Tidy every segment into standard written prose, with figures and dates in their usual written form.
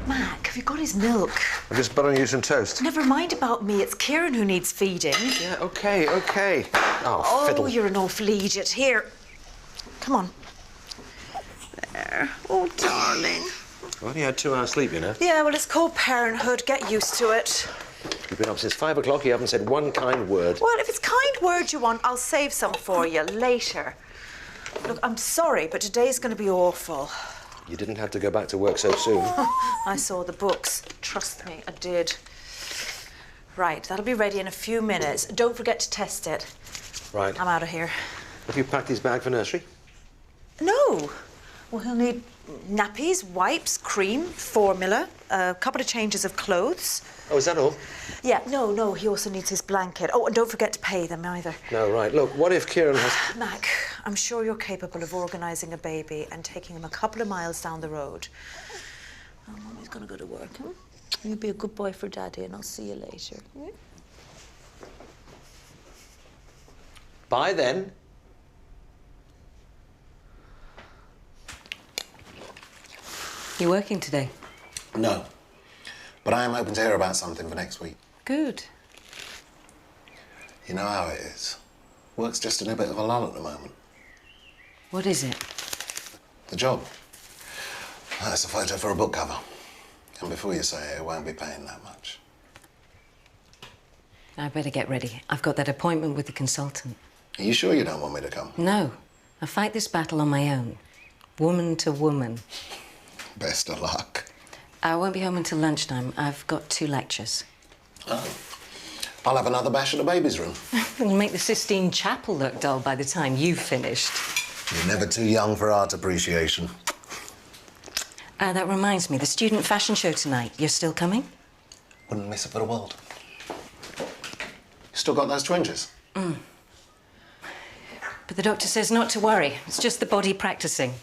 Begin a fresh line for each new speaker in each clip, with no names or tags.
Mac, have you got his milk?
I'm just buttering you some toast.
Never mind about me. It's Kieran who needs feeding.
Yeah, OK. Oh, fiddle.
You're an awful idiot. Here. Come on. There. Oh, darling.
I've only had 2 hours sleep, you know.
Yeah, well, it's called parenthood. Get used to it.
You've been up since 5 o'clock. You haven't said one kind word.
Well, if it's kind word you want, I'll save some for you later. Look, I'm sorry, but today's going to be awful.
You didn't have to go back to work so soon.
I saw the books. Trust me, I did. Right, that'll be ready in a few minutes. Don't forget to test it.
Right.
I'm out of here.
Have you packed his bag for nursery?
No. Well, he'll need nappies, wipes, cream, formula, a couple of changes of clothes.
Oh, is that all?
Yeah, no, he also needs his blanket. Oh, and don't forget to pay them either.
No, right. Look, what if Kieran has...
Mac, I'm sure you're capable of organising a baby and taking him a couple of miles down the road. Oh, Mummy's going to go to work, huh? You be a good boy for Daddy and I'll see you later. Hmm?
Bye, then.
You working today?
No. But I am hoping to hear about something for next week.
Good.
You know how it is. Work's just in a bit of a lull at the moment.
What is it?
The job. It's a photo for a book cover. And before you say it won't be paying that much.
I better get ready. I've got that appointment with the consultant.
Are you sure you don't want me to come?
No. I fight this battle on my own. Woman to woman.
Best of luck.
I won't be home until lunchtime. I've got 2 lectures.
Oh. I'll have another bash at the baby's room.
It'll make the Sistine Chapel look dull by the time you've finished.
You're never too young for art appreciation.
That reminds me, the student fashion show tonight. You're still coming?
Wouldn't miss it for the world. You still got those twinges?
But the doctor says not to worry. It's just the body practicing.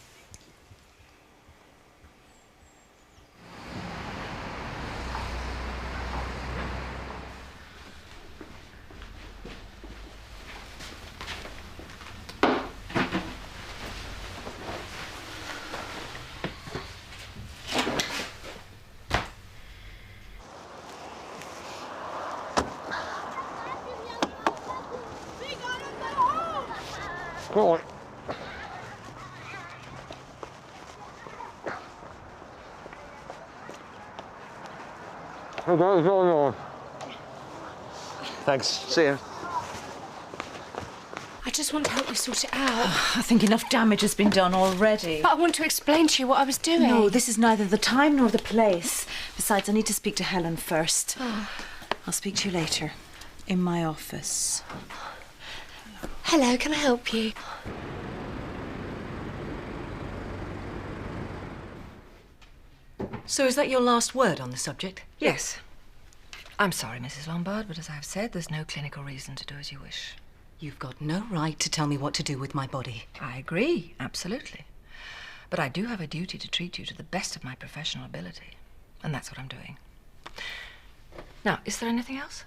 Go on. Thanks. See you.
I just want to help you sort it out.
I think enough damage has been done already.
But I want to explain to you what I was doing.
No, this is neither the time nor the place. Besides, I need to speak to Helen first. I'll speak to you later. In my office.
Hello, can I help you?
So is that your last word on the subject?
Yes. I'm sorry, Mrs. Lombard, but as I've said, there's no clinical reason to do as you wish.
You've got no right to tell me what to do with my body.
I agree, absolutely. But I do have a duty to treat you to the best of my professional ability. And that's what I'm doing. Now, is there anything else?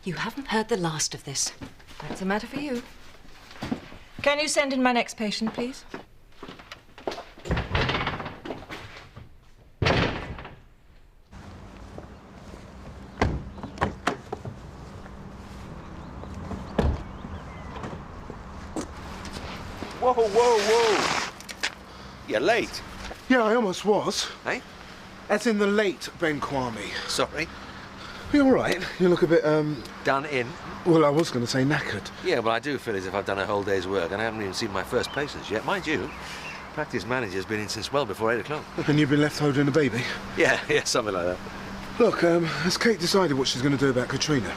You haven't heard the last of this.
That's a matter for you. Can you send in my next patient, please?
Whoa. You're late.
Yeah, I almost was.
Eh?
As in the late Ben Kwame.
Sorry.
You all right? You look a bit,
Done in?
Well, I was going to say knackered.
Yeah, well, I do feel as if I've done a whole day's work and I haven't even seen my first patients yet. Mind you, practice manager's been in since well before 8 o'clock.
And you've been left holding a baby?
Yeah, something like that.
Look, has Kate decided what she's going to do about Katrina?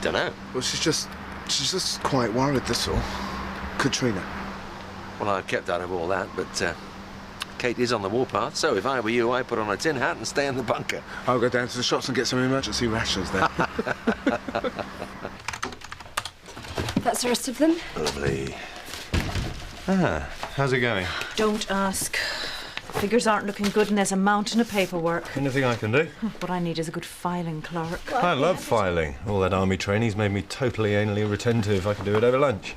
Dunno.
Well, she's just quite worried, that's all. Katrina.
Well, I've kept out of all that, but Kate is on the warpath, so if I were you, I'd put on a tin hat and stay in the bunker.
I'll go down to the shops and get some emergency rations there.
That's the rest of them.
Lovely.
Ah, how's it going?
Don't ask. The figures aren't looking good and there's a mountain of paperwork.
Anything I can do?
What I need is a good filing clerk.
I love filing. All that army training's made me totally anally retentive. I can do it over lunch.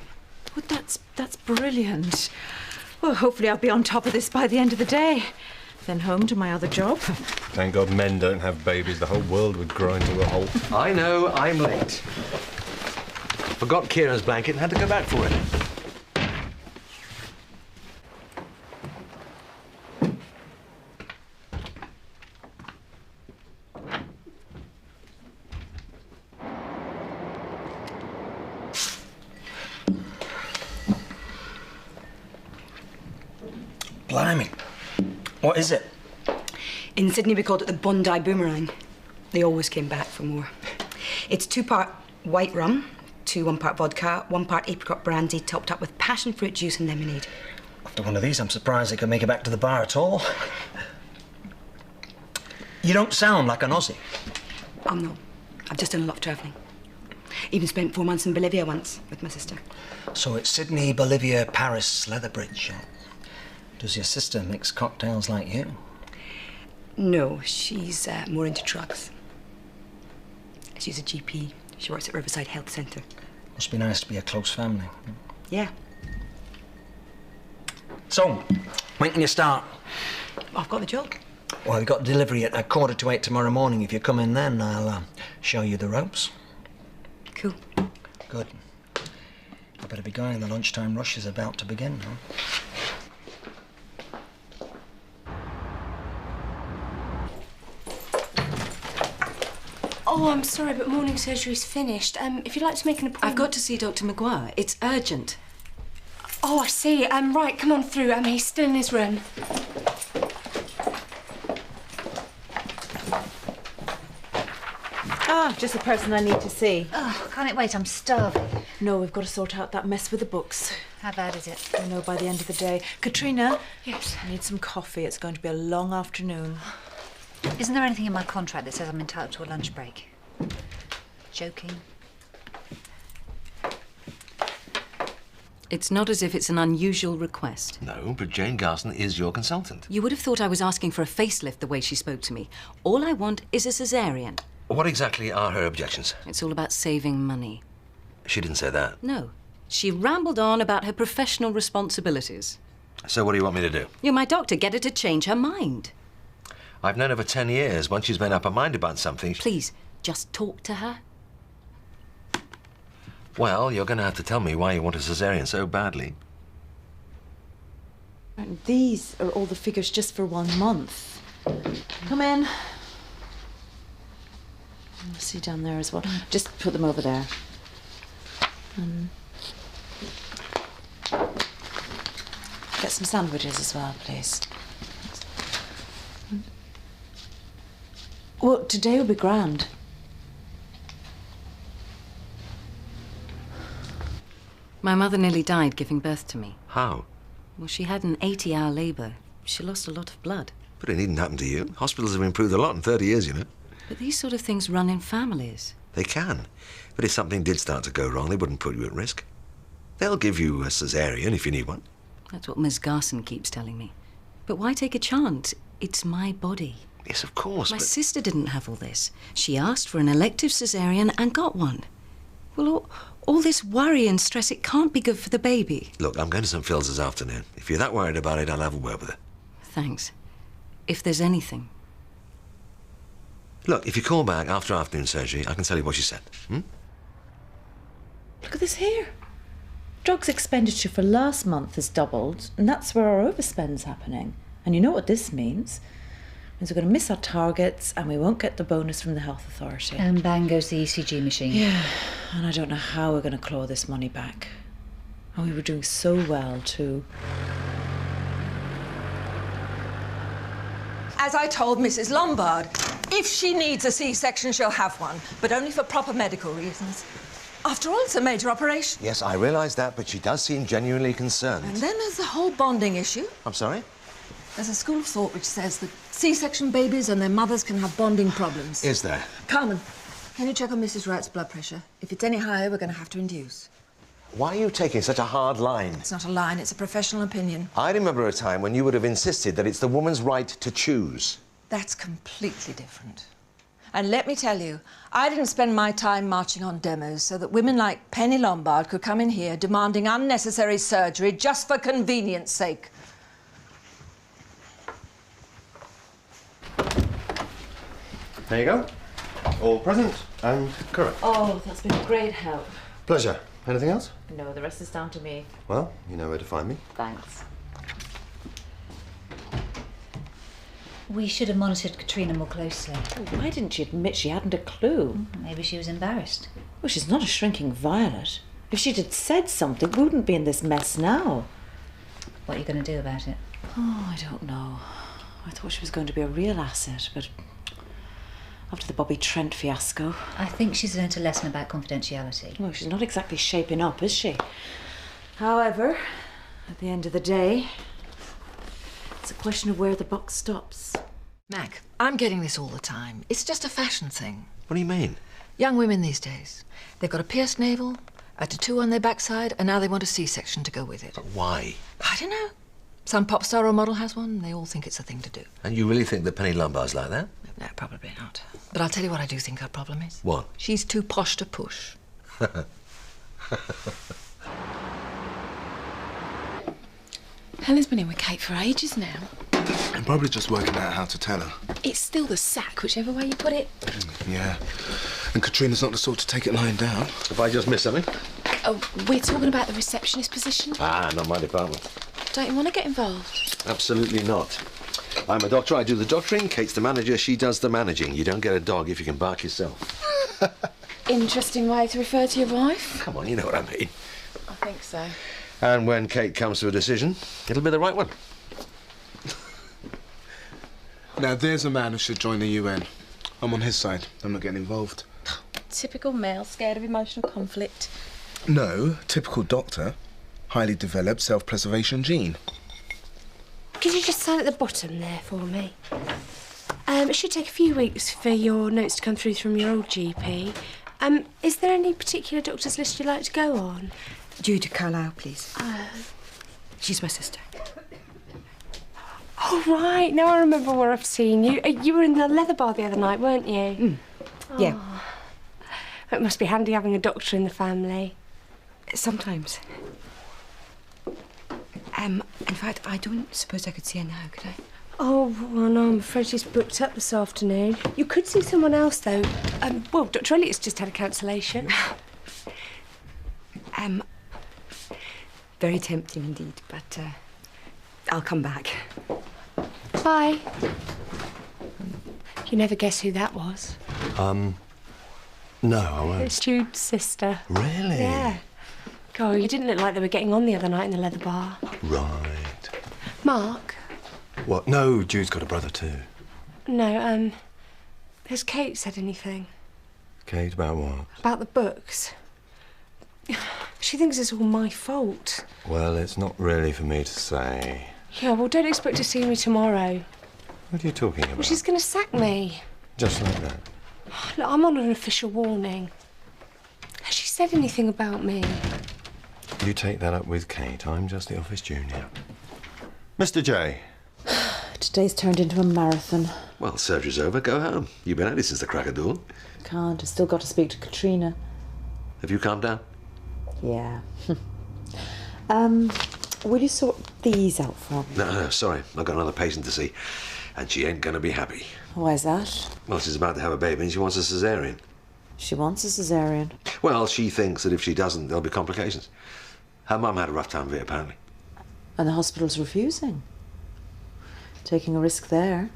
Well, that's brilliant. Well, hopefully I'll be on top of this by the end of the day. then home to my other job.
Thank God men don't have babies. The whole world would grind to a halt.
I know, I'm late. Forgot Kieran's blanket and had to go back for it.
Blimey. What is it?
In Sydney, we called it the Bondi Boomerang. They always came back for more. It's 2-part white rum, 1-part vodka, 1-part apricot brandy, topped up with passion fruit juice and lemonade.
After one of these, I'm surprised they could make it back to the bar at all. You don't sound like an Aussie.
I'm not. I've just done a lot of travelling. Even spent 4 months in Bolivia once with my sister.
So it's Sydney, Bolivia, Paris, Leatherbridge. Does your sister mix cocktails like you?
No, she's more into drugs. She's a GP. She works at Riverside Health Centre.
Must be nice to be a close family.
Yeah.
So, when can you start?
I've got the job.
Well, we've got delivery at 7:45 tomorrow morning. If you come in then, I'll show you the ropes.
Cool.
Good. I better be going. The lunchtime rush is about to begin now.
Oh, I'm sorry, but morning surgery's finished. If you'd like to make an appointment...
I've got to see Dr. Maguire. It's urgent.
Oh, I see. Right, come on through. He's still in his room.
Ah, just the person I need to see.
Oh, can't it wait? I'm starving.
No, we've got to sort out that mess with the books.
How bad is it?
I know by the end of the day. Katrina?
Yes?
I need some coffee. It's going to be a long afternoon.
Isn't there anything in my contract that says I'm entitled to a lunch break? Joking.
It's not as if it's an unusual request.
No, but Jane Garson is your consultant.
You would have thought I was asking for a facelift the way she spoke to me. All I want is a cesarean.
What exactly are her objections?
It's all about saving money.
She didn't say that.
No. She rambled on about her professional responsibilities.
So what do you want me to do?
You're my doctor. Get her to change her mind.
I've known her for 10 years. Once she's made up her mind about something...
Please, just talk to her.
Well, you're going to have to tell me why you want a cesarean so badly.
And these are all the figures just for 1 month. Come in. I'll see down there as well. Just put them over there. Get some sandwiches as well, please. Well, today will be grand.
My mother nearly died giving birth to me.
How?
Well, she had an 80-hour labour. She lost a lot of blood.
But it needn't happen to you. Hospitals have improved a lot in 30 years, you know.
But these sort of things run in families.
They can. But if something did start to go wrong, they wouldn't put you at risk. They'll give you a cesarean if you need one.
That's what Ms. Garson keeps telling me. But why take a chance? It's my body.
Yes, of course,
My
but...
sister didn't have all this. She asked for an elective cesarean and got one. Well, all this worry and stress, it can't be good for the baby.
Look, I'm going to St. Phil's this afternoon. If you're that worried about it, I'll have a word with her.
Thanks. If there's anything.
Look, if you call back after afternoon surgery, I can tell you what she said.
Look at this here. Drugs expenditure for last month has doubled, and that's where our overspend's happening. And you know what this means? It means we're going to miss our targets and we won't get the bonus from the health authority.
And bang goes the ECG machine.
Yeah, and I don't know how we're going to claw this money back. And we were doing so well, too.
As I told Mrs. Lombard, if she needs a C-section, she'll have one, but only for proper medical reasons. After all, it's a major operation.
Yes, I realise that, but she does seem genuinely concerned.
And then there's the whole bonding issue.
I'm sorry?
There's a school of thought which says that C-section babies and their mothers can have bonding problems.
Is there?
Carmen, can you check on Mrs. Wright's blood pressure? If it's any higher, we're going to have to induce.
Why are you taking such a hard line?
It's not a line, it's a professional opinion.
I remember a time when you would have insisted that it's the woman's right to choose.
That's completely different. And let me tell you, I didn't spend my time marching on demos so that women like Penny Lombard could come in here demanding unnecessary surgery just for convenience sake.
There you go. All present and correct.
Oh, that's been a great help.
Pleasure. Anything else?
No, the rest is down to me.
Well, you know where to find me.
Thanks.
We should have monitored Katrina more closely.
Why didn't she admit she hadn't a clue?
Maybe she was embarrassed.
Well, she's not a shrinking violet. If she'd had said something, we wouldn't be in this mess now.
What are you going to do about it?
Oh, I don't know. I thought she was going to be a real asset, but after the Bobby Trent fiasco...
I think she's learnt a lesson about confidentiality.
Well, she's not exactly shaping up, is she? However, at the end of the day, it's a question of where the buck stops.
Mac, I'm getting this all the time. It's just a fashion thing.
What do you mean?
Young women these days. They've got a pierced navel, a tattoo on their backside, and now they want a C-section to go with it.
But why?
I don't know. Some pop star or model has one, and they all think it's a thing to do.
And you really think that Penny Lombard's like that?
No, probably not. But I'll tell you what I do think her problem is.
What?
She's too posh to push.
Helen's been in with Kate for ages now.
I'm probably just working out how to tell her.
It's still the sack, whichever way you put it.
Yeah. And Katrina's not the sort to take it lying down.
Have I just missed something?
Oh, we're talking about the receptionist position.
Ah, not my department.
Don't you want to get involved?
Absolutely not. I'm a doctor, I do the doctoring. Kate's the manager, she does the managing. You don't get a dog if you can bark yourself.
Interesting way to refer to your wife.
Come on, you know what I mean.
I think so.
And when Kate comes to a decision, it'll be the right one.
Now, there's a man who should join the UN. I'm on his side. I'm not getting involved.
Typical male, scared of emotional conflict.
No, typical doctor. Highly developed self-preservation gene.
Could you just sign at the bottom there for me? It should take a few weeks for your notes to come through from your old GP. Is there any particular doctor's list you'd like to go on?
Jude Carlisle, please. She's my sister.
Oh, right. Now I remember where I've seen you. You were in the leather bar the other night, weren't you?
Yeah.
It must be handy having a doctor in the family.
Sometimes. In fact, I don't suppose I could see her now, could I?
Oh, well, no, I'm afraid she's booked up this afternoon. You could see someone else, though. Well, Dr. Elliott's just had a cancellation.
Very tempting indeed, but I'll come back.
Bye. You never guess who that was?
No, I won't.
It's Jude's sister.
Really?
Yeah. God, you didn't look like they were getting on the other night in the leather bar.
Right.
Mark?
What? No, Jude's got a brother too.
No, has Kate said anything?
Kate, about what?
About the books. She thinks it's all my fault.
Well, it's not really for me to say.
Yeah, well, don't expect to see me tomorrow.
What are you talking about?
Well, she's going to sack me.
Just like that.
Look, I'm on an official warning. Has she said anything about me?
You take that up with Kate. I'm just the office junior. Mr. J.
Today's turned into a marathon.
Well, surgery's over, go home. You've been at it since the crack of dawn.
Can't. I've still got to speak to Katrina.
Have you calmed down?
Yeah. Will you sort these out for me?
No, sorry. I've got another patient to see. And she ain't going to be happy.
Why is that?
Well, she's about to have a baby and she wants a cesarean.
She wants a cesarean.
Well, she thinks that if she doesn't, there'll be complications. Her mum had a rough time of it, apparently.
And the hospital's refusing. Taking a risk there.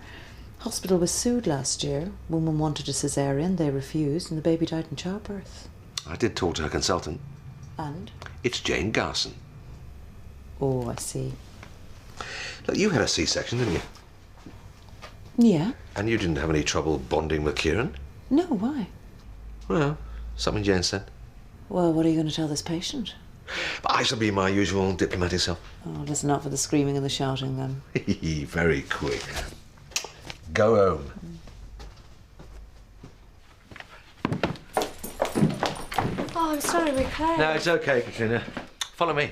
Hospital was sued last year. Woman wanted a cesarean, they refused, and the baby died in childbirth.
I did talk to her consultant.
And?
It's Jane Garson.
Oh, I see.
Look, you had a C-section, didn't you?
Yeah.
And you didn't have any trouble bonding with Kieran?
No, why?
Well, something Jane said.
Well, what are you going to tell this patient?
But I shall be my usual diplomatic self.
Oh, listen out for the screaming and the shouting, then.
Very quick. Go home.
Oh, I'm sorry, we're closed.
No, it's okay, Katrina. Follow me.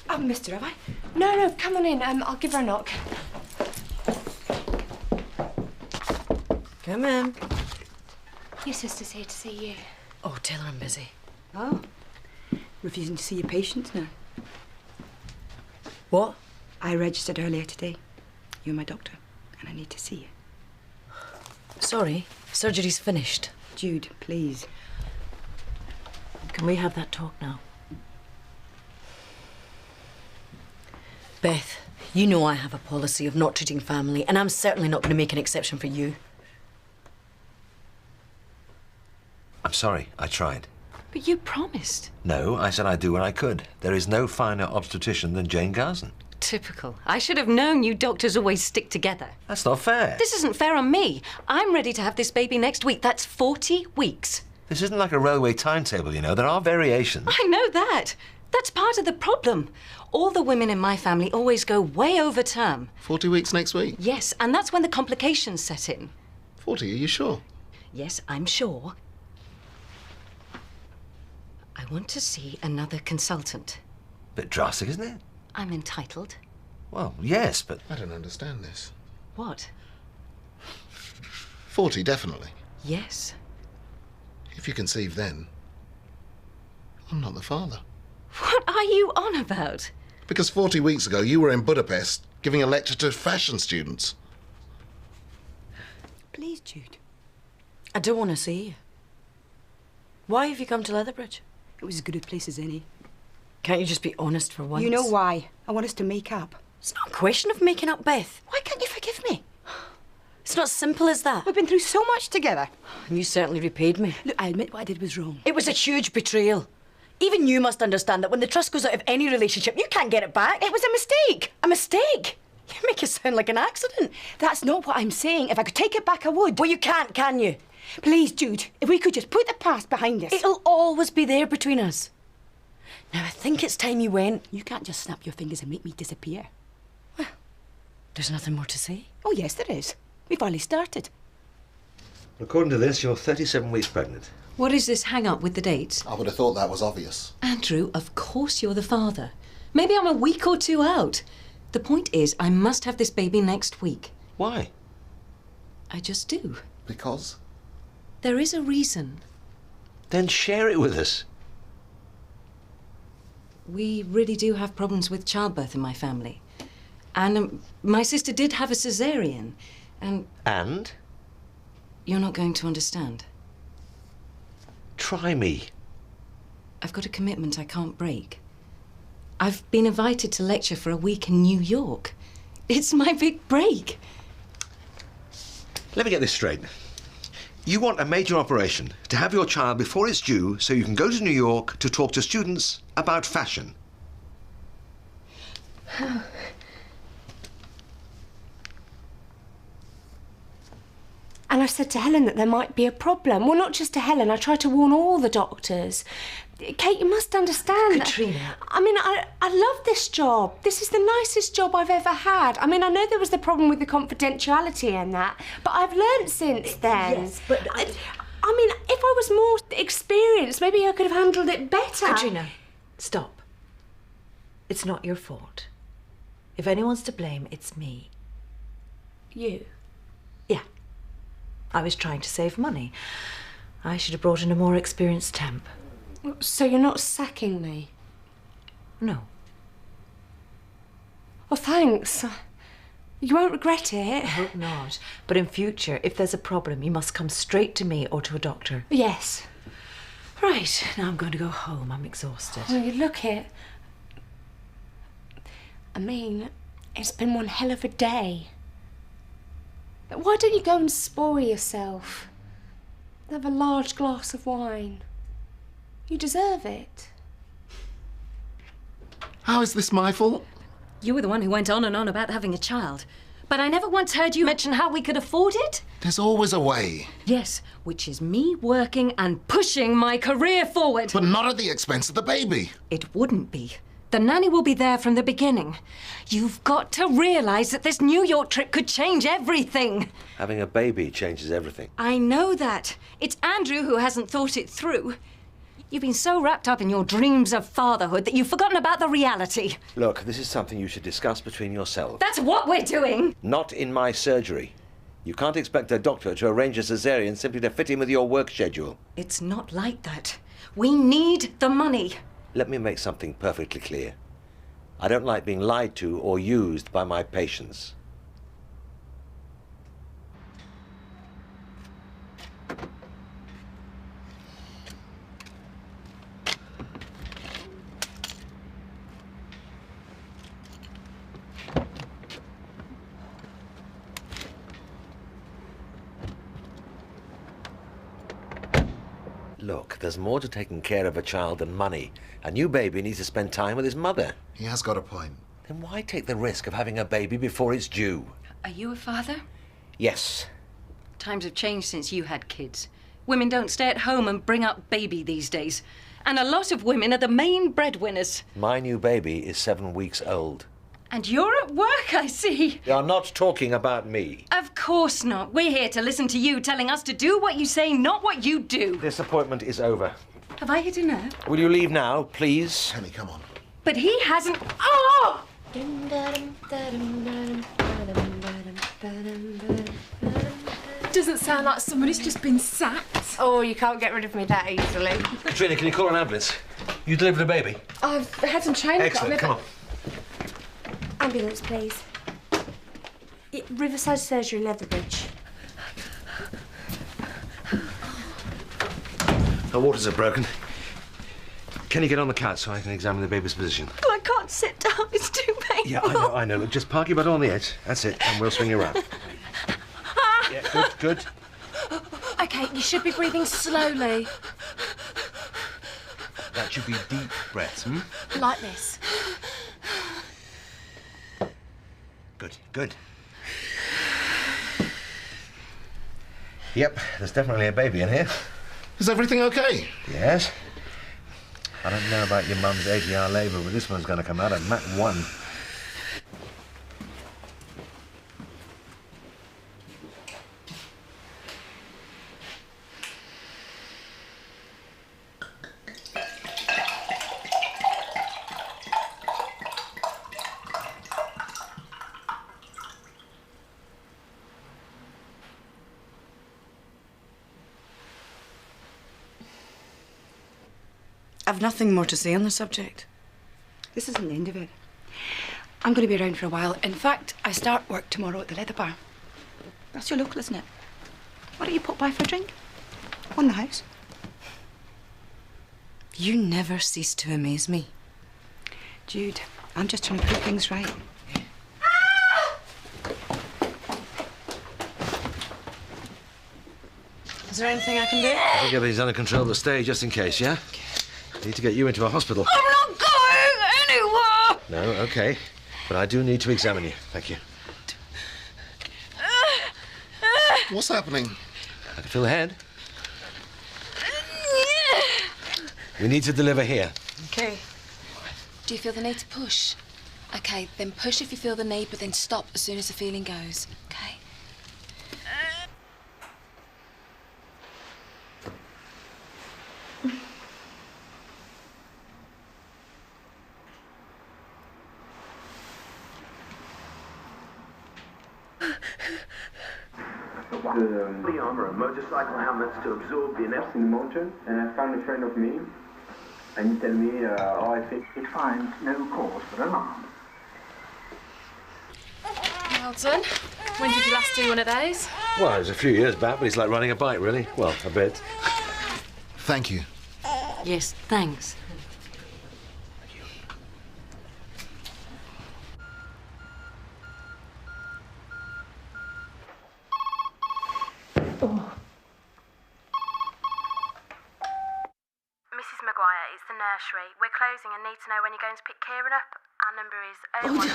I've missed her, have I? No, come on in. I'll give her a knock.
Come in.
Your sister's here to see you.
Oh, tell her I'm busy. Oh, refusing to see your patients now. What? I registered earlier today. You're my doctor, and I need to see you.
Sorry, surgery's finished.
Jude, please.
Can we have that talk now? Beth, you know I have a policy of not treating family, and I'm certainly not going to make an exception for you.
I'm sorry, I tried.
But you promised.
No, I said I'd do what I could. There is no finer obstetrician than Jane Garson.
Typical. I should have known you doctors always stick together.
That's not fair.
This isn't fair on me. I'm ready to have this baby next week. That's 40 weeks.
This isn't like a railway timetable, you know. There are variations.
I know that. That's part of the problem. All the women in my family always go way over term.
40 weeks next week?
Yes, and that's when the complications set in.
40, are you sure?
Yes, I'm sure. I want to see another consultant.
Bit drastic, isn't it?
I'm entitled.
Well, yes, but...
I don't understand this.
What?
40, definitely.
Yes.
If you conceive then, I'm not the father.
What are you on about?
Because 40 weeks ago you were in Budapest giving a lecture to fashion students.
Please, Jude.
I don't want to see you. Why have you come to Leatherbridge?
It was as good a place as any.
Can't you just be honest for once?
You know why. I want us to make up.
It's not a question of making up, Beth.
Why can't you forgive me?
It's not as simple as that.
We've been through so much together.
And you certainly repaid me.
Look, I admit what I did was wrong.
It was a huge betrayal. Even you must understand that when the trust goes out of any relationship, you can't get it back.
It was a mistake.
A mistake? You make it sound like an accident.
That's not what I'm saying. If I could take it back, I would.
Well, you can't, can you?
Please, Jude, if we could just put the past behind us.
It'll always be there between us. Now, I think it's time you went.
You can't just snap your fingers and make me disappear.
Well, there's nothing more to say.
Oh, yes, there is. We've only started.
According to this, you're 37 weeks pregnant.
What is this hang-up with the dates?
I would have thought that was obvious.
Andrew, of course you're the father. Maybe I'm a week or two out. The point is, I must have this baby next week.
Why?
I just do.
Because?
There is a reason.
Then share it with us.
We really do have problems with childbirth in my family. And my sister did have a cesarean.
And?
You're not going to understand.
Try me.
I've got a commitment I can't break. I've been invited to lecture for a week in New York. It's my big break.
Let me get this straight. You want a major operation to have your child before it's due so you can go to New York to talk to students about fashion.
And I said to Helen that there might be a problem. Well, not just to Helen. I tried to warn all the doctors. Kate, you must understand.
Katrina.
I mean, I love this job. This is the nicest job I've ever had. I mean, I know there was the problem with the confidentiality and that, but I've learnt since then.
Yes, but...
I mean, if I was more experienced, maybe I could have handled it better.
Katrina, stop. It's not your fault. If anyone's to blame, it's me.
You?
Yeah. I was trying to save money. I should have brought in a more experienced temp.
So you're not sacking me?
No.
Well, thanks. You won't regret it.
I hope not. But in future, if there's a problem, you must come straight to me or to a doctor.
Yes.
Right, now I'm going to go home. I'm exhausted.
Well, you look it. I mean, it's been one hell of a day. But why don't you go and spoil yourself? Have a large glass of wine. You deserve it.
How is this my fault?
You were the one who went on and on about having a child. But I never once heard you mention how we could afford it.
There's always a way.
Yes, which is me working and pushing my career forward.
But not at the expense of the baby.
It wouldn't be. The nanny will be there from the beginning. You've got to realise that this New York trip could change everything.
Having a baby changes everything.
I know that. It's Andrew who hasn't thought it through. You've been so wrapped up in your dreams of fatherhood that you've forgotten about the reality.
Look, this is something you should discuss between yourselves.
That's what we're doing.
Not in my surgery. You can't expect a doctor to arrange a cesarean simply to fit in with your work schedule.
It's not like that. We need the money.
Let me make something perfectly clear.
I don't like being lied to or used by my patients. Look, there's more to taking care of a child than money. A new baby needs to spend time with his mother.
He has got a point.
Then why take the risk of having a baby before it's due?
Are you a father?
Yes.
Times have changed since you had kids. Women don't stay at home and bring up baby these days. And a lot of women are the main breadwinners.
My new baby is 7 weeks old.
And you're at work, I see.
You're not talking about me.
Of course not. We're here to listen to you telling us to do what you say, not what you do.
This appointment is over.
Have I hit a nerve?
Will you leave now, please?
Penny, come on.
But he hasn't... Oh!
Doesn't sound like somebody's just been sacked. Oh, you can't get rid of me that easily.
Katrina, can you call an ambulance? You delivered a baby?
I've had some training.
Excellent, come on.
Ambulance, please. Riverside Surgery, Leatherbridge.
Her waters are broken. Can you get on the couch so I can examine the baby's position?
Oh, I can't sit down. It's too painful.
Yeah, I know. Look, just park your butt on the edge. That's it, and we'll swing you around. Yeah, good.
OK, you should be breathing slowly.
That should be deep breaths, hmm?
Like this.
Good. Yep, there's definitely a baby in here.
Is everything okay?
Yes. I don't know about your mum's 80-hour labour, but this one's going to come out at Mach 1.
I've nothing more to say on the subject. This isn't the end of it. I'm going to be around for a while. In fact, I start work tomorrow at the Leather Bar. That's your local, isn't it? Why don't you pop by for a drink? On the house. You never cease to amaze me. Jude, I'm just trying to put things right. Is there anything I can do?
I think everything's under control at the stage, just in case, yeah? Need to get you into a hospital.
I'm not going anywhere!
No, OK. But I do need to examine you. Thank you.
What's happening?
I can feel the head. We need to deliver here.
OK. Do you feel the need to push? OK, then push if you feel the need, but then stop as soon as the feeling goes. OK?
The armour and motorcycle helmets to absorb the inertia in the mountain, and I found a friend of me, and he tell me how I think it finds no cause for alarm.
Elton, when did you last do one of those?
Well, it was a few years back, but it's like riding a bike, really. Well, a bit.
Thank you.
Yes, thanks.
Mrs. Maguire, it's the nursery. We're closing and need to know when you're going to pick Kieran up. Our number is 01...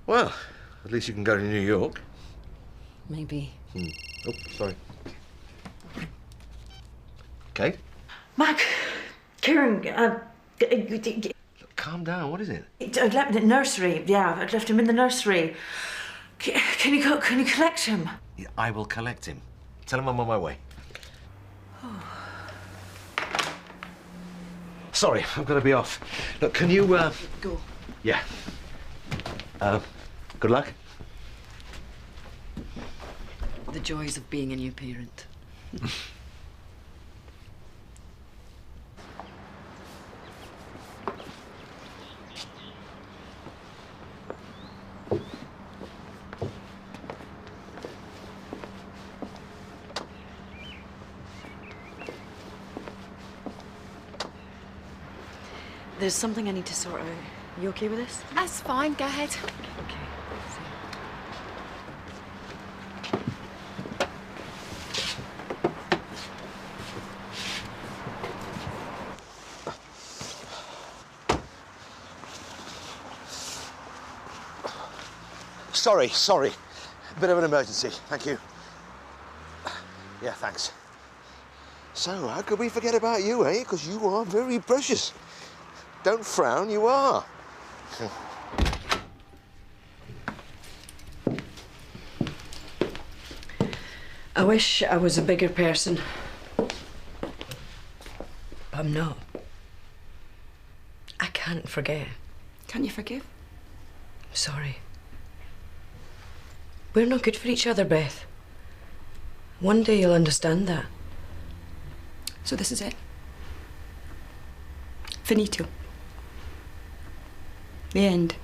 Well, at least you can go to New York.
Maybe.
Oh, sorry. OK.
Mac, Kieran,
Look, calm down. What is it?
I left him in the nursery. Yeah, I left him in the nursery. Can you collect him?
Yeah, I will collect him. Tell him I'm on my way. Sorry, I've got to be off. Look, can you,
Go.
Yeah. Good luck.
The joys of being a new parent. There's something I need to sort out. You okay with this?
That's fine, go ahead.
Okay.
Sorry. Bit of an emergency. Thank you. Yeah, thanks. So, how could we forget about you, eh? Because you are very precious. Don't frown, you are.
I wish I was a bigger person. But I'm not. I can't forget.
Can't you forgive?
Sorry. We're not good for each other, Beth. One day you'll understand that.
So this is it? Finito. The end.